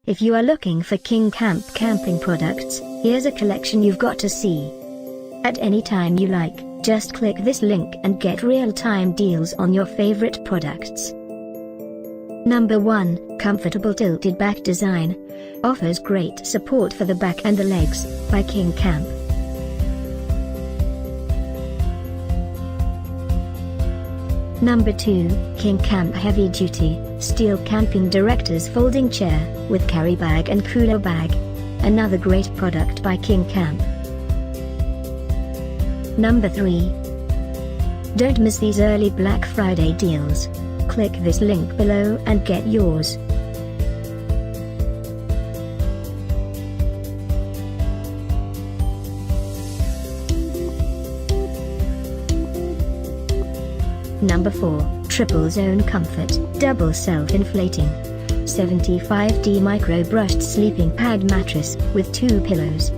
If you are looking for KingCamp camping products, here's a collection you've got to see. At any time you like, just click this link and get real-time deals on your favorite products. Number 1, Comfortable Tilted Back Design. Offers great support for the back and the legs, by KingCamp. Number 2, KingCamp Heavy Duty, Steel Camping Director's Folding Chair, with Carry Bag and Cooler Bag. Another great product by KingCamp. Number 3. Don't miss these early Black Friday deals. Click this link below and get yours. Number 4, Triple Zone Comfort, Double Self-Inflating 75D Micro Brushed Sleeping Pad Mattress, with 2 pillows.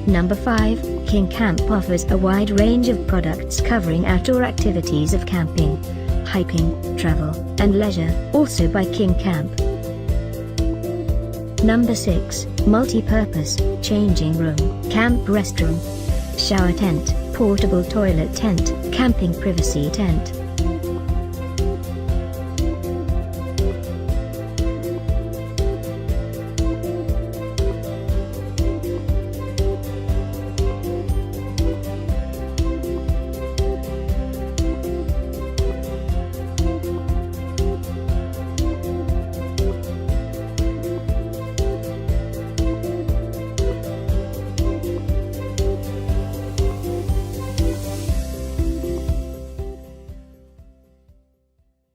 Number 5, KingCamp offers a wide range of products covering outdoor activities of camping, hiking, travel, and leisure, also by KingCamp. Number 6, Multi-Purpose, Changing Room, Camp Restroom, Shower Tent, Portable Toilet Tent, Camping Privacy Tent.